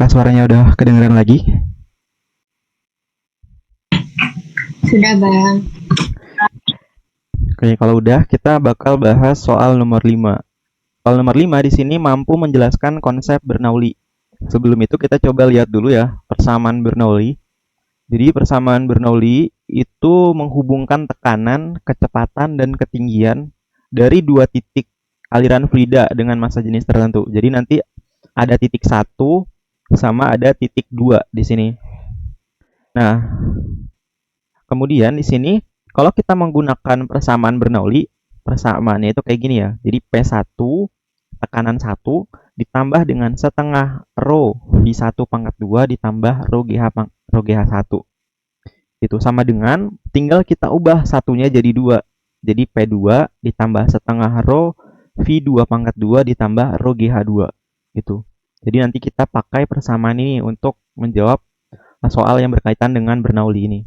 Apakah suaranya udah kedengeran lagi? Sudah, Bang. Oke, kalau udah kita bakal bahas soal nomor 5. Soal nomor 5 di sini mampu menjelaskan konsep Bernoulli. Sebelum itu kita coba lihat dulu ya persamaan Bernoulli. Jadi persamaan Bernoulli itu menghubungkan tekanan, kecepatan, dan ketinggian dari dua titik aliran fluida dengan massa jenis tertentu. Jadi nanti ada titik 1 sama ada titik 2 di sini. Nah, kemudian di sini kalau kita menggunakan persamaan Bernoulli, persamaannya itu kayak gini ya. Jadi P1 tekanan 1 ditambah dengan setengah rho V1 pangkat 2 ditambah rho GH1. Itu sama dengan tinggal kita ubah satunya jadi 2. Jadi P2 ditambah setengah rho V2 pangkat 2 ditambah rho GH2 gitu. Jadi nanti kita pakai persamaan ini untuk menjawab soal yang berkaitan dengan Bernoulli ini.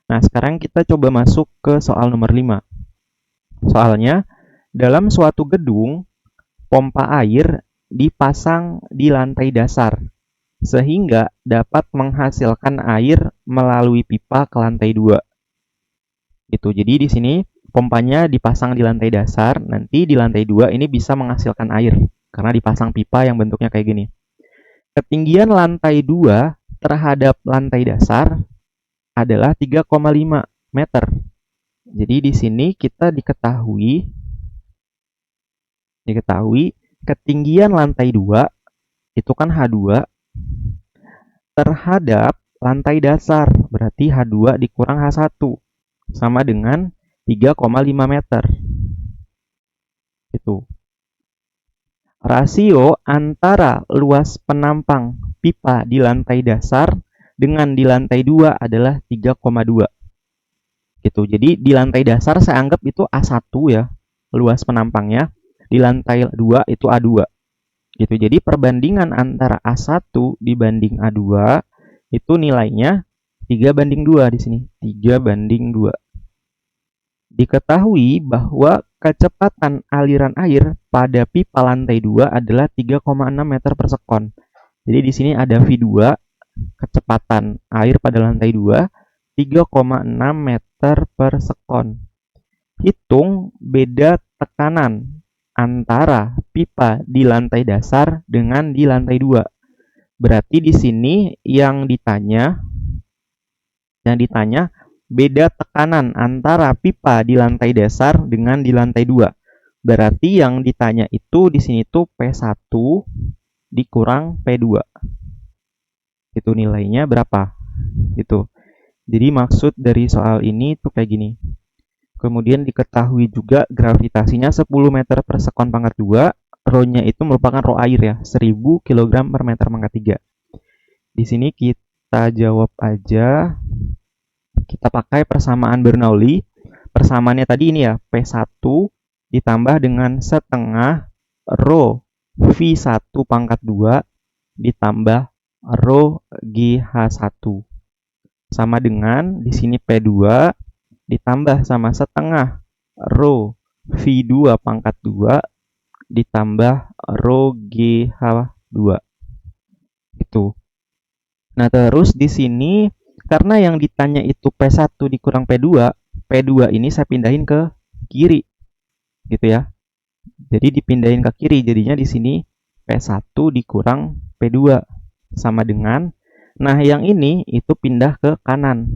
Nah, sekarang kita coba masuk ke soal nomor 5. Soalnya, dalam suatu gedung, pompa air dipasang di lantai dasar, sehingga dapat menghasilkan air melalui pipa ke lantai 2. Gitu. Jadi di sini pompanya dipasang di lantai dasar, nanti di lantai 2 ini bisa menghasilkan air, karena dipasang pipa yang bentuknya kayak gini. Ketinggian lantai 2 terhadap lantai dasar adalah 3,5 meter. Jadi di sini kita diketahui ketinggian lantai 2 itu kan H2 terhadap lantai dasar. Berarti H2 dikurang H1 sama dengan 3,5 meter. Itu. Rasio antara luas penampang pipa di lantai dasar dengan di lantai 2 adalah 3,2. Gitu. Jadi di lantai dasar saya anggap itu A1 ya, luas penampangnya. Di lantai 2 itu A2. Gitu. Jadi perbandingan antara A1 dibanding A2 itu nilainya 3:2 di sini. 3:2. Diketahui bahwa kecepatan aliran air pada pipa lantai 2 adalah 3,6 meter per sekon. Jadi di sini ada V2, kecepatan air pada lantai 2 3,6 meter per sekon. Hitung beda tekanan antara pipa di lantai dasar dengan di lantai 2. Berarti di sini yang ditanya beda tekanan antara pipa di lantai dasar dengan di lantai 2. Berarti yang ditanya itu di sini tuh P1 dikurang P2. Itu nilainya berapa? Gitu. Jadi maksud dari soal ini tuh kayak gini. Kemudian diketahui juga gravitasinya 10 meter per sekon pangkat 2. Rho-nya itu merupakan rho air ya, 1000 kg per meter pangkat 3. Di sini kita jawab aja. Kita pakai persamaan Bernoulli. Persamaannya tadi ini ya, P1 ditambah dengan setengah rho V1 pangkat 2 ditambah rho GH1. Sama dengan di sini P2 ditambah sama setengah rho V2 pangkat 2 ditambah rho GH2. Itu. Nah, terus di sini karena yang ditanya itu P1 dikurang P2, P2 ini saya pindahin ke kiri. Gitu ya. Jadi dipindahin ke kiri, jadinya di sini P1 dikurang P2 sama dengan, nah yang ini itu pindah ke kanan.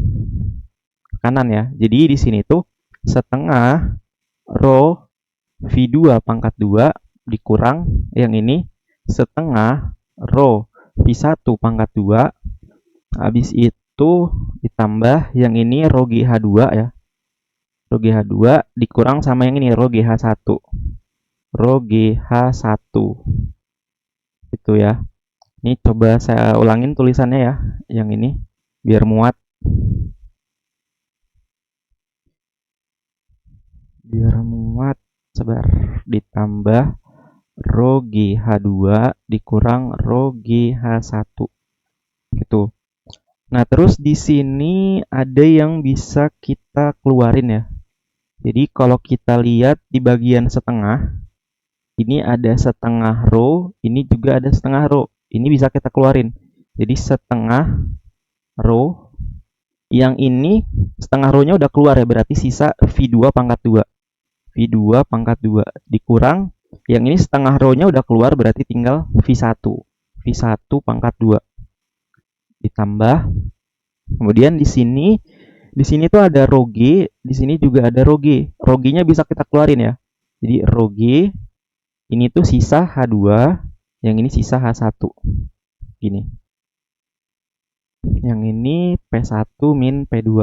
Kanan ya. Jadi di sini tuh setengah rho V2 pangkat 2 dikurang yang ini setengah rho V1 pangkat 2. Habis itu ditambah yang ini rho GH2 ya. Rho GH2 dikurang sama yang ini rho GH1. Rho GH1. Itu ya. Ini coba saya ulangin tulisannya ya, yang ini biar muat. Sebar ditambah rho GH2 dikurang rho GH1. Gitu. Nah, terus di sini ada yang bisa kita keluarin ya. Jadi kalau kita lihat di bagian setengah, ini ada setengah rho, ini juga ada setengah rho. Ini bisa kita keluarin. Jadi setengah row. Yang ini setengah row-nya udah keluar ya, berarti sisa V2 pangkat 2. V2 pangkat 2 dikurang yang ini setengah row-nya udah keluar, berarti tinggal V1. V1 pangkat 2 ditambah. Kemudian di sini tuh ada row G, di sini juga ada row G. Row G-nya bisa kita keluarin ya. Jadi row G ini tuh sisa H2, yang ini sisa H1. Gini. Yang ini P1 min P2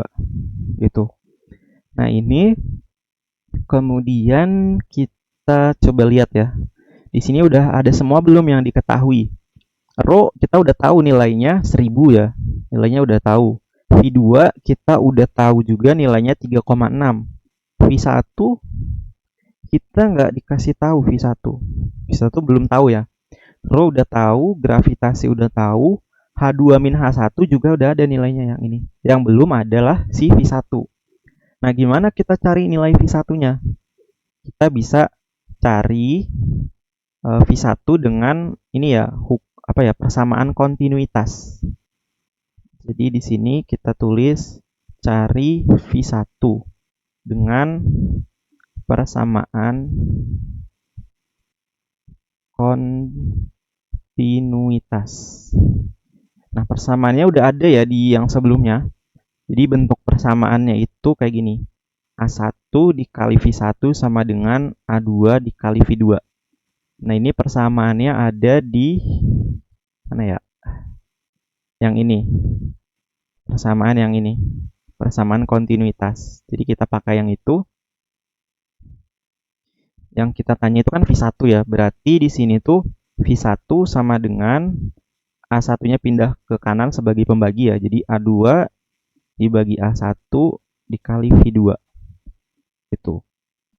gitu. Nah, ini kemudian kita coba lihat ya. Di sini udah ada semua belum yang diketahui? Rho kita udah tahu nilainya 1000 ya. Nilainya udah tahu. V2 kita udah tahu juga nilainya 3,6. V1 kita nggak dikasih tahu V1. V1 belum tahu ya. Rho udah tahu, gravitasi udah tahu, H2 min H1 juga udah ada nilainya yang ini. Yang belum adalah si V1. Nah, gimana kita cari nilai V1-nya? Kita bisa cari V1 dengan ini ya, persamaan kontinuitas. Jadi di sini kita tulis cari V1 dengan persamaan kontinuitas. Nah, persamaannya udah ada ya di yang sebelumnya. Jadi bentuk persamaannya itu kayak gini. A1 dikali V1 sama dengan A2 dikali V2. Nah, ini persamaannya ada di mana ya? Yang ini. Persamaan yang ini. Persamaan kontinuitas. Jadi kita pakai yang itu. Yang kita tanya itu kan V1 ya. Berarti di sini tuh V1 sama dengan A1-nya pindah ke kanan sebagai pembagi ya. Jadi A2 dibagi A1 dikali V2. Itu.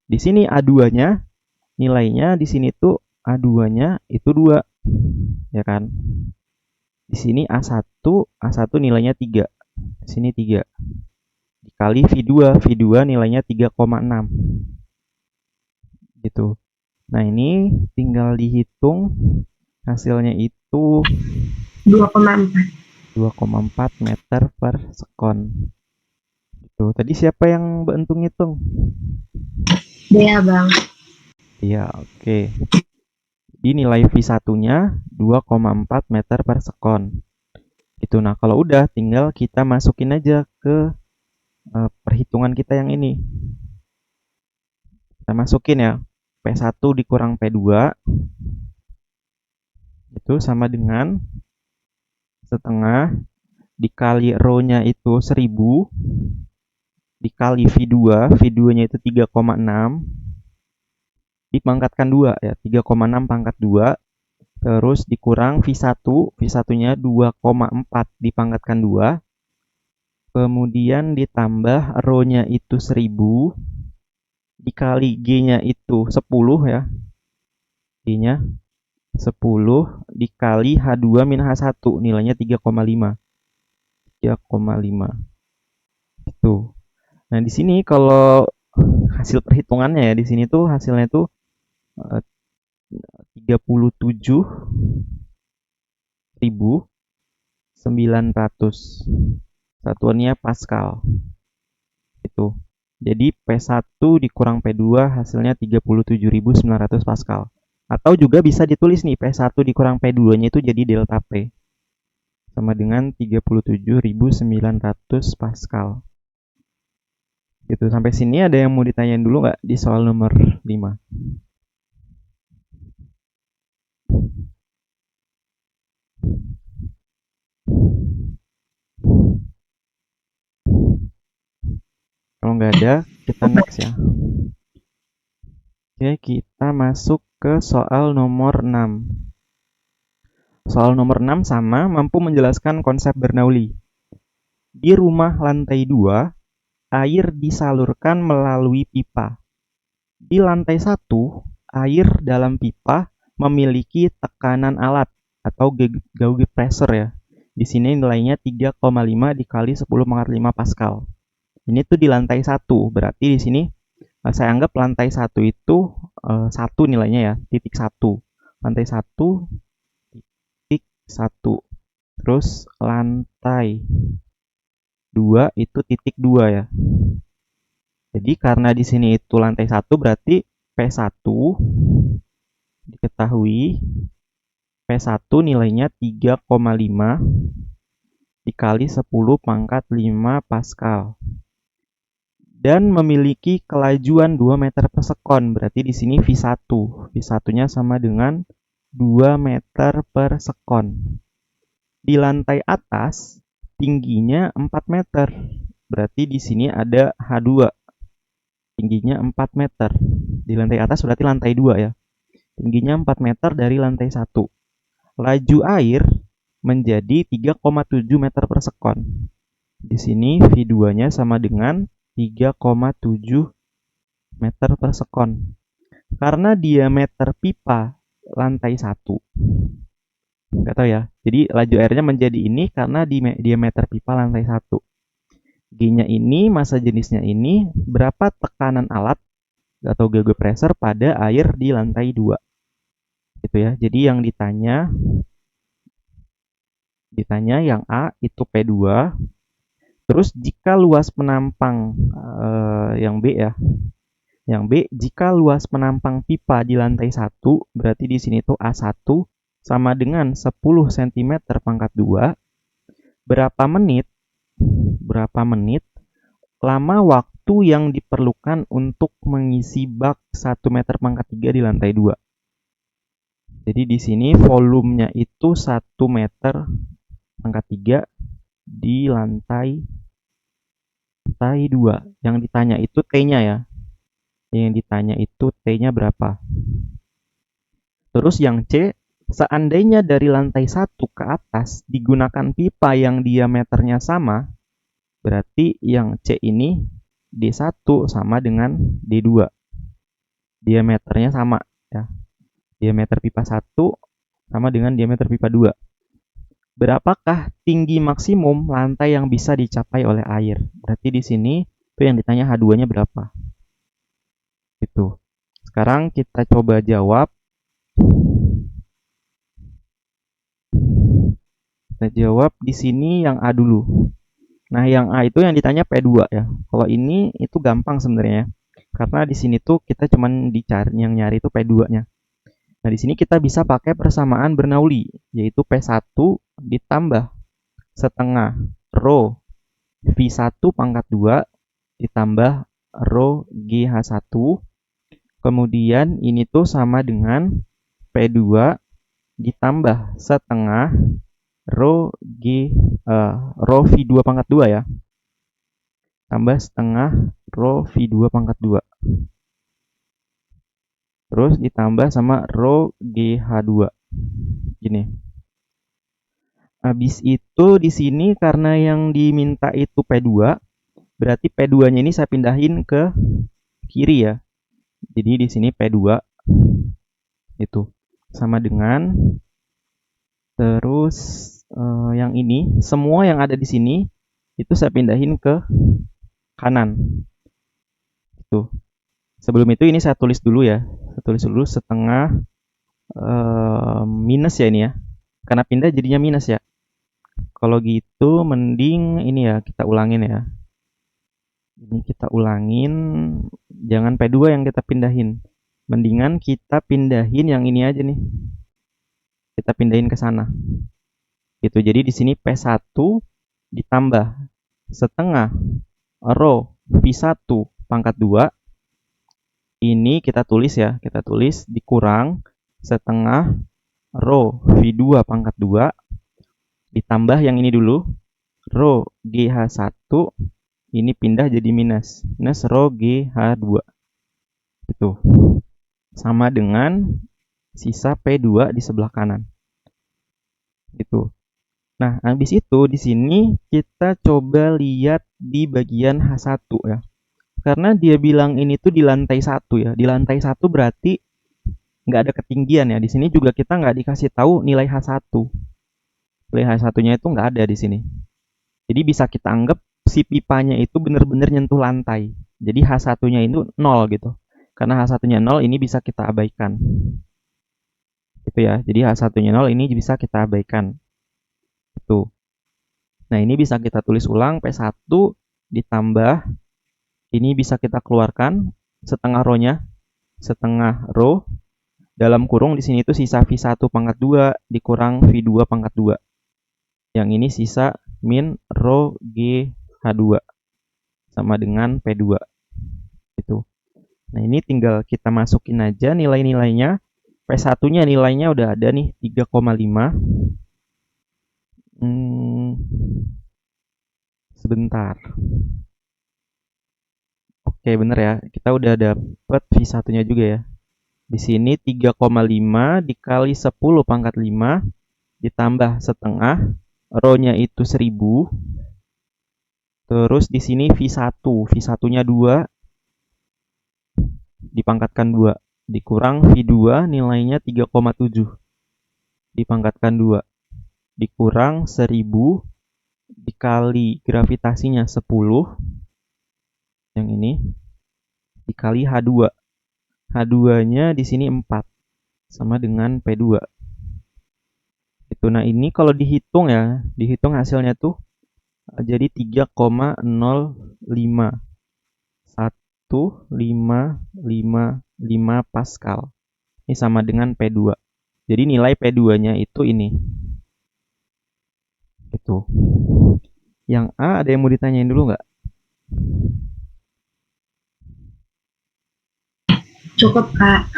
Di sini A2-nya nilainya di sini tuh A2-nya itu 2. Ya kan? Di sini A1 nilainya 3. Di sini 3. Dikali V2 nilainya 3,6. Gitu. Nah, ini tinggal dihitung hasilnya itu 2,4 meter per sekon. Gitu. Tadi siapa yang bantu ngitung? Iya, Bang. Iya, oke. Jadi nilai V1-nya 2,4 meter per sekon. Itu. Nah, kalau udah tinggal kita masukin aja ke perhitungan kita yang ini. Kita masukin ya. P1 dikurang P2 itu sama dengan setengah dikali rho-nya itu 1000 dikali V2-nya itu 3,6 dipangkatkan 2 ya, 3,6 pangkat 2 terus dikurang V1-nya 2,4 dipangkatkan 2 kemudian ditambah rho-nya itu 1000 dikali G-nya itu 10 ya. G-nya 10 dikali H2 min H1 nilainya 3,5. 3,5. Itu. Nah, di sini kalau hasil perhitungannya ya, di sini tuh hasilnya tuh 37.900. Satuannya Pascal. Itu. Jadi P1 dikurang P2 hasilnya 37.900 Pascal. Atau juga bisa ditulis nih P1 dikurang P2-nya itu jadi delta P. Sama dengan 37.900 Pascal. Gitu. Sampai sini ada yang mau ditanyain dulu nggak di soal nomor 5? Kalau nggak ada, kita next ya. Oke, kita masuk ke soal nomor 6. Soal nomor 6 sama, mampu menjelaskan konsep Bernoulli. Di rumah lantai 2, air disalurkan melalui pipa. Di lantai 1, air dalam pipa memiliki tekanan alat atau gauge pressure ya. Di sini nilainya 3,5 dikali 10 pangkat 5 Pascal. Ini tuh di lantai 1, berarti di sini saya anggap lantai 1 itu 1 nilainya ya, titik 1. Lantai 1 titik 1. Terus lantai 2 itu titik 2 ya. Jadi karena di sini itu lantai 1 berarti P1 diketahui P1 nilainya 3,5 dikali 10 pangkat 5 Pascal. Dan memiliki kelajuan 2 meter per sekon. Berarti di sini V1. V1-nya sama dengan 2 meter per sekon. Di lantai atas tingginya 4 meter. Berarti di sini ada H2. Tingginya 4 meter. Di lantai atas berarti lantai 2 ya. Tingginya 4 meter dari lantai 1. Laju air menjadi 3,7 meter per sekon. Di sini V2-nya sama dengan 3,7 meter per sekon. Karena diameter pipa lantai 1, nggak tahu ya. Jadi laju airnya menjadi ini karena diameter pipa lantai 1. G-nya ini, massa jenisnya ini, berapa tekanan alat atau gauge pressure pada air di lantai 2. Gitu ya. Jadi yang ditanya yang A itu P2. Terus jika luas penampang yang B ya. Yang B, jika luas penampang pipa di lantai 1, berarti di sini tuh A1 sama dengan 10 cm pangkat 2. Berapa menit lama waktu yang diperlukan untuk mengisi bak 1 meter pangkat 3 di lantai 2. Jadi di sini volumenya itu 1 meter pangkat 3 di lantai 2. Yang ditanya itu T-nya ya. Yang ditanya itu T-nya berapa. Terus yang C, seandainya dari lantai 1 ke atas digunakan pipa yang diameternya sama, berarti yang C ini D1 sama dengan D2. Diameternya sama ya. Diameter pipa 1 sama dengan diameter pipa 2. Berapakah tinggi maksimum lantai yang bisa dicapai oleh air? Berarti di sini itu yang ditanya H2-nya berapa. Gitu. Sekarang kita coba jawab. Kita jawab di sini yang A dulu. Nah, yang A itu yang ditanya P2 ya. Kalau ini itu gampang sebenarnya. Karena di sini tuh kita cuman nyari itu P2-nya. Nah, di sini kita bisa pakai persamaan Bernoulli, yaitu P1 ditambah setengah rho V1 pangkat 2 ditambah rho GH1. Kemudian ini tuh sama dengan P2 ditambah setengah rho V2 pangkat 2 ya. Tambah setengah rho V2 pangkat 2. Terus ditambah sama rho GH2. Gini. Habis itu di sini karena yang diminta itu P2, berarti P2-nya ini saya pindahin ke kiri ya. Jadi di sini P2 itu sama dengan terus yang ini semua yang ada di sini itu saya pindahin ke kanan. Itu. Sebelum itu ini saya tulis dulu ya. Saya tulis dulu setengah minus ya ini ya. Karena pindah jadinya minus ya. Kalau gitu mending ini ya kita ulangin ya. Ini kita ulangin, jangan P2 yang kita pindahin. Mendingan kita pindahin yang ini aja nih. Kita pindahin ke sana. Gitu. Jadi di sini P1 ditambah setengah rho V1 pangkat 2. Ini kita tulis ya, kita tulis dikurang setengah rho V2 pangkat 2 ditambah yang ini dulu rho GH1, ini pindah jadi minus rho GH2 itu sama dengan sisa P2 di sebelah kanan gitu. Nah, habis itu di sini kita coba lihat di bagian H1 ya. Karena dia bilang ini tuh di lantai 1 ya. Di lantai 1 berarti nggak ada ketinggian ya. Di sini juga kita nggak dikasih tahu nilai H1. Nilai H1-nya itu nggak ada di sini. Jadi bisa kita anggap si pipanya itu benar-benar nyentuh lantai. Jadi H1-nya itu 0 gitu. Karena H1-nya 0 ini bisa kita abaikan. Gitu Itu ya. Jadi H1-nya 0 ini bisa kita abaikan. Itu. Nah, ini bisa kita tulis ulang P1 ditambah ini bisa kita keluarkan setengah row-nya, setengah row dalam kurung di sini itu sisa V1 pangkat 2 dikurang V2 pangkat 2. Yang ini sisa min row GH2 sama dengan P2. Gitu. Nah, ini tinggal kita masukin aja nilai-nilainya. P1-nya nilainya udah ada nih 3,5. Sebentar. Oke, bener ya. Kita udah dapet V1-nya juga ya. Di sini 3,5 dikali 10 pangkat 5 ditambah setengah. Row-nya itu 1000. Terus di sini V1. V1-nya 2 dipangkatkan 2 dikurang V2 nilainya 3,7 dipangkatkan 2 dikurang 1000 dikali gravitasinya 10 yang ini dikali H2. H2-nya di sini 4 sama dengan P2. Itu. Nah, ini kalau dihitung ya, dihitung hasilnya tuh jadi 3,051 555 Pascal. Ini sama dengan P2. Jadi nilai P2-nya itu ini. Gitu. Yang A ada yang mau ditanyain dulu nggak? Cukup, Kak.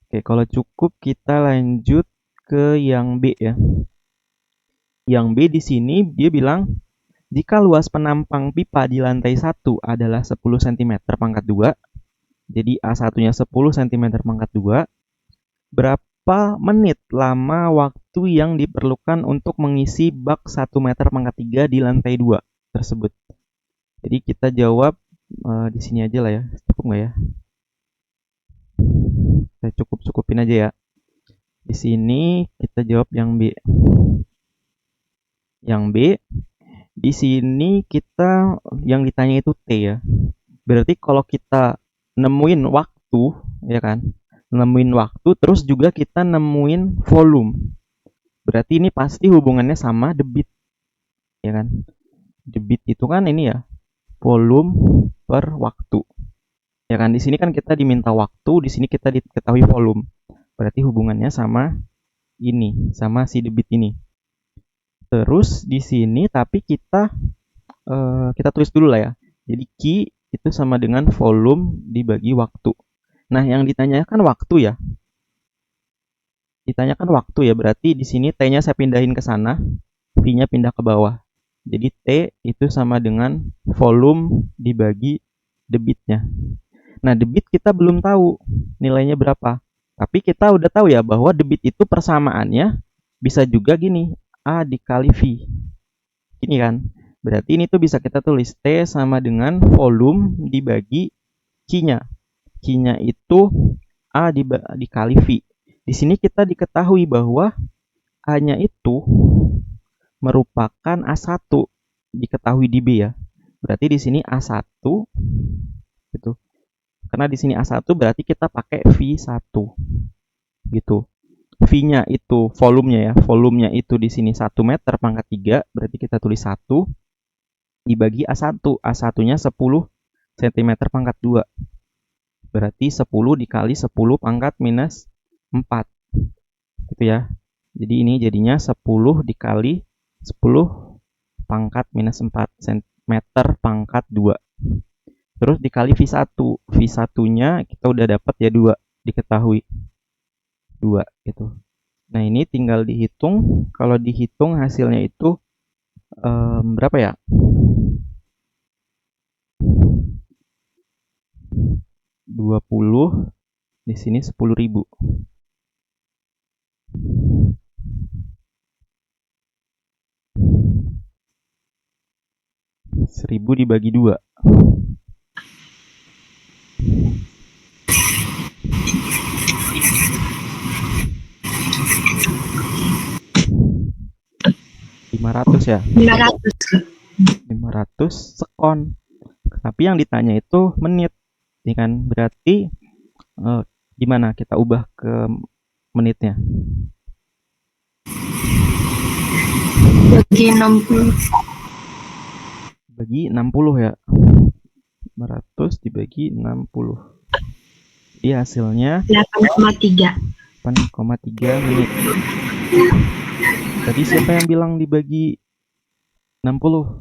Oke, kalau cukup kita lanjut ke yang B ya. Yang B di sini dia bilang jika luas penampang pipa di lantai 1 adalah 10 cm pangkat 2, jadi A1-nya 10 cm pangkat 2, berapa menit lama waktu yang diperlukan untuk mengisi bak 1 meter pangkat 3 di lantai 2 tersebut? Jadi kita jawab di sini aja lah ya. Cukup nggak ya? Kita cukupin aja ya. Di sini kita jawab yang B. Yang B, di sini kita yang ditanya itu T ya. Berarti kalau kita nemuin waktu, ya kan? Nemuin waktu, terus juga kita nemuin volume. Berarti ini pasti hubungannya sama debit. Ya kan? Debit itu kan ini ya, volume per waktu. Ya kan? Di sini kan kita diminta waktu, di sini kita diketahui volume. Berarti hubungannya sama ini, sama si debit ini. Terus di sini tapi kita tulis dulu lah ya. Jadi Q itu sama dengan volume dibagi waktu. Nah, yang ditanyakan waktu ya. Ditanyakan waktu ya, berarti di sini T-nya saya pindahin ke sana, V-nya pindah ke bawah. Jadi T itu sama dengan volume dibagi debitnya. Nah, debit kita belum tahu nilainya berapa. Tapi kita udah tahu ya bahwa debit itu persamaannya bisa juga gini, A dikali V. Ini kan. Berarti ini tuh bisa kita tulis T sama dengan volume dibagi Q-nya. Q-nya itu A dikali V. Di sini kita diketahui bahwa A-nya itu merupakan A1. Diketahui di B ya. Berarti di sini A1 gitu. Karena di sini A1 berarti kita pakai V1. Gitu. V-nya itu volumenya ya. Volumenya itu di sini 1 meter pangkat 3, berarti kita tulis 1 dibagi A1. A1-nya 10 cm pangkat 2. Berarti 10 dikali 10 pangkat minus 4. Gitu ya. Jadi ini jadinya 10 dikali 10 pangkat minus 4 cm pangkat 2. Terus dikali V1. V1-nya kita udah dapat ya 2, diketahui. 2 gitu. Nah, ini tinggal dihitung. Kalau dihitung hasilnya itu berapa ya? 20 di sini 10.000. 1000 dibagi 2. Ya. 500 sekon. Tapi yang ditanya itu menit, ya kan? Berarti Gimana kita ubah ke menitnya? Bagi 60. Bagi 60 ya. 500 dibagi 60. Jadi hasilnya 8,3. 8,3 menit. Tadi siapa yang bilang dibagi 60?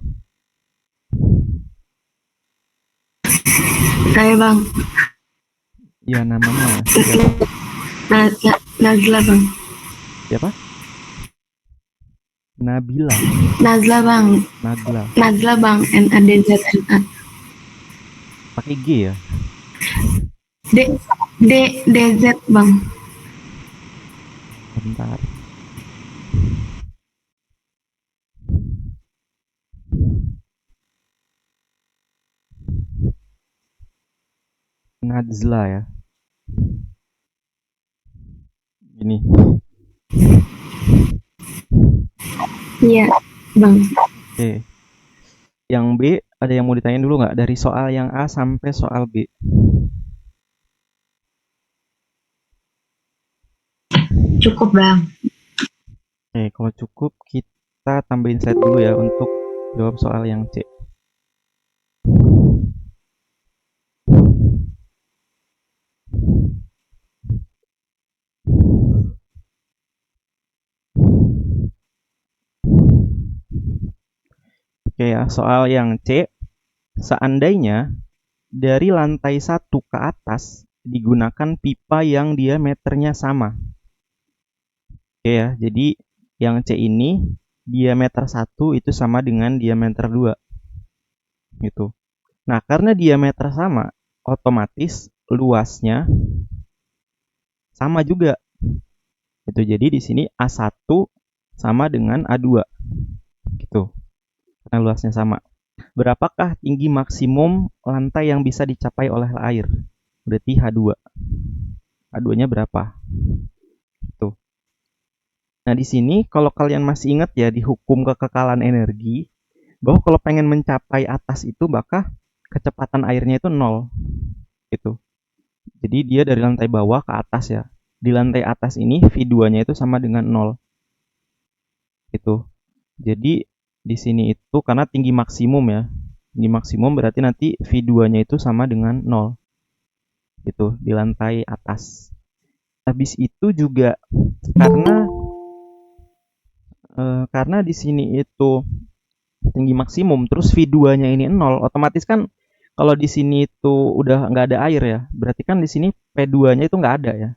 Saya Bang. Ya namanya siapa? Nazla Bang. Siapa? Nabila. Nazla Bang. Nagla. Nazla Bang. NADZNA. Pakai G ya? D DZ Bang. Bentar. Nazla ya. Ini. Iya Bang. Oke. Yang B ada yang mau ditanyain dulu nggak? Dari soal yang A sampai soal B. Cukup Bang. Oke, kalau cukup kita tambahin slide dulu ya untuk jawab soal yang C. Oke ya, soal yang C. Seandainya dari lantai 1 ke atas digunakan pipa yang diameternya sama. Oke ya, jadi yang C ini diameter 1 itu sama dengan diameter 2. Gitu. Nah, karena diameter sama, otomatis luasnya sama juga. Itu jadi di sini A1 sama dengan A2. Gitu. Karena luasnya sama. Berapakah tinggi maksimum lantai yang bisa dicapai oleh air? Berarti H2. H2-nya berapa? Tuh. Nah, di sini kalau kalian masih ingat ya di hukum kekekalan energi, bahwa kalau pengen mencapai atas itu maka kecepatan airnya itu 0. Gitu. Jadi dia dari lantai bawah ke atas ya. Di lantai atas ini V2-nya itu sama dengan 0. Gitu. Jadi di sini itu karena tinggi maksimum ya. Tinggi maksimum berarti nanti V2-nya itu sama dengan 0. Gitu, di lantai atas. Habis itu juga karena di sini itu tinggi maksimum terus V2-nya ini 0, otomatis kan kalau di sini itu udah nggak ada air ya, berarti kan di sini P2-nya itu nggak ada ya.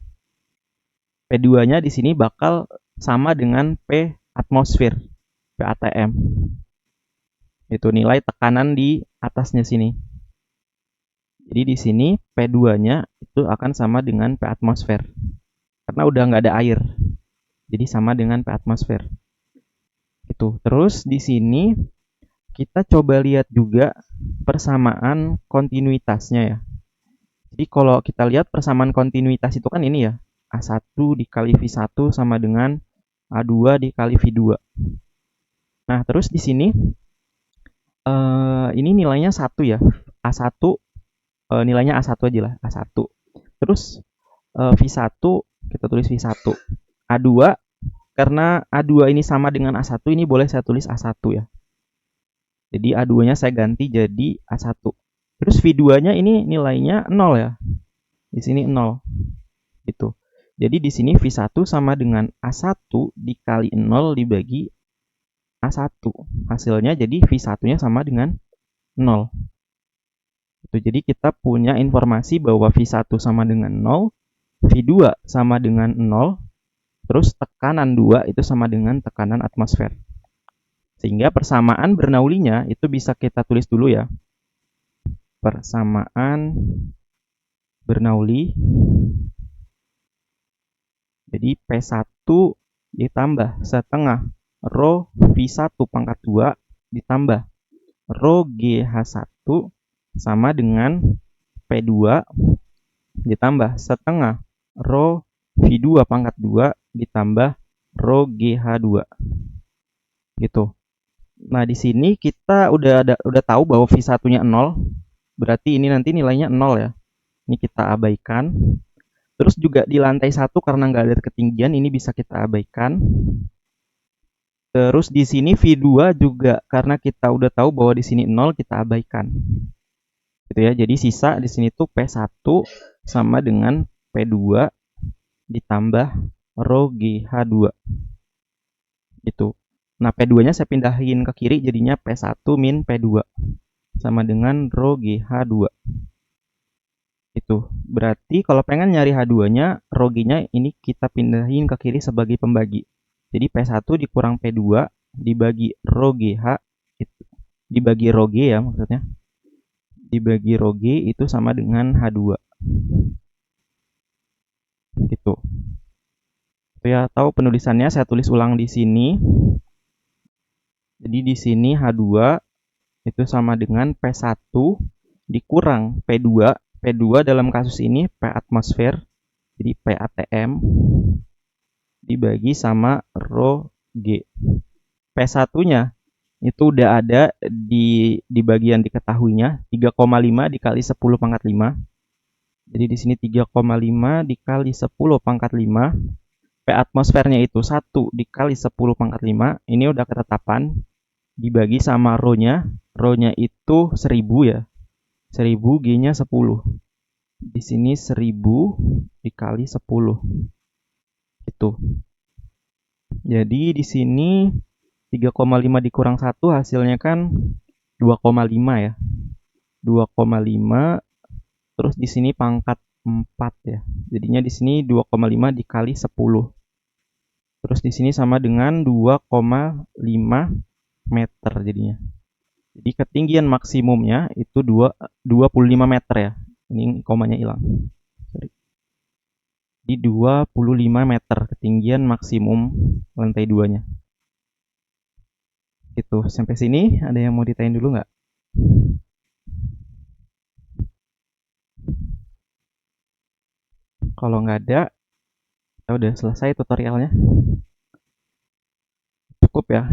P2-nya di sini bakal sama dengan P atmosfer, P ATM. Itu nilai tekanan di atasnya sini. Jadi di sini P2-nya itu akan sama dengan P atmosfer. Karena udah nggak ada air. Jadi sama dengan P atmosfer. Itu. Terus di sini kita coba lihat juga persamaan kontinuitasnya ya. Jadi kalau kita lihat persamaan kontinuitas itu kan ini ya. A1 dikali V1 sama dengan A2 dikali V2. Nah, terus di sini ini nilainya 1 ya. A1 nilainya A1 aja lah, A1. Terus V1 kita tulis V1. A2 karena A2 ini sama dengan A1, ini boleh saya tulis A1 ya. Jadi A2-nya saya ganti jadi A1. Terus V2-nya ini nilainya 0 ya. Di sini 0. Gitu. Jadi di sini V1 sama dengan A1 dikali 0 dibagi A1. Hasilnya jadi V1-nya sama dengan 0. Itu jadi kita punya informasi bahwa V1 sama dengan 0, V2 sama dengan 0, terus tekanan 2 itu sama dengan tekanan atmosfer. Sehingga persamaan Bernoulli-nya itu bisa kita tulis dulu ya. Persamaan Bernoulli. Jadi P1 ditambah setengah rho V1 pangkat 2 ditambah rho GH1 sama dengan P2 ditambah setengah rho V2 pangkat 2 ditambah rho GH2. Gitu. Nah, di sini kita udah tahu bahwa V1-nya 0, berarti ini nanti nilainya 0 ya. Ini kita abaikan. Terus juga di lantai 1 karena nggak ada ketinggian, ini bisa kita abaikan. Terus di sini V2 juga karena kita udah tahu bahwa di sini 0, kita abaikan. Gitu ya. Jadi sisa di sini tuh P1 sama dengan P2 ditambah rho GH2. Gitu. Nah, P2-nya saya pindahin ke kiri jadinya P1 min P2 sama dengan rho GH2. Itu. Berarti kalau pengen nyari H2-nya, rho G-nya ini kita pindahin ke kiri sebagai pembagi. Jadi P1 dikurang P2 dibagi rho GH itu dibagi rho G ya maksudnya. Dibagi rho G itu sama dengan H2. Gitu. Itu ya, tahu penulisannya saya tulis ulang di sini. Jadi di sini H2 itu sama dengan P1 dikurang P2. P2 dalam kasus ini P atmosfer. Jadi P atm dibagi sama rho G. P1-nya itu udah ada di bagian diketahuinya 3,5 dikali 10 pangkat 5. Jadi di sini 3,5 dikali 10 pangkat 5. P atmosfernya itu 1 dikali 10 pangkat 5. Ini udah ketetapan. Dibagi sama rho-nya. Rho-nya itu 1000 ya. 1000 G-nya 10. Di sini 1000 dikali 10. Itu. Jadi di sini 3,5 dikurang 1 hasilnya kan 2,5 ya. 2,5 terus di sini pangkat 4 ya. Jadinya di sini 2,5 dikali 10. Terus di sini sama dengan 2,5 meter jadinya. Jadi ketinggian maksimumnya itu 25 meter ya. Ini komanya hilang. Sorry. Di 25 meter ketinggian maksimum lantai 2-nya. Gitu. Sampai sini ada yang mau ditanyain dulu nggak? Kalau nggak ada, kita udah selesai tutorialnya. Cukup ya.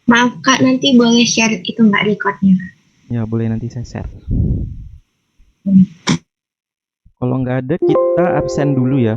Maaf Kak, nanti boleh share itu nggak recordnya? Ya, boleh nanti saya share. Kalau nggak ada, kita absen dulu ya.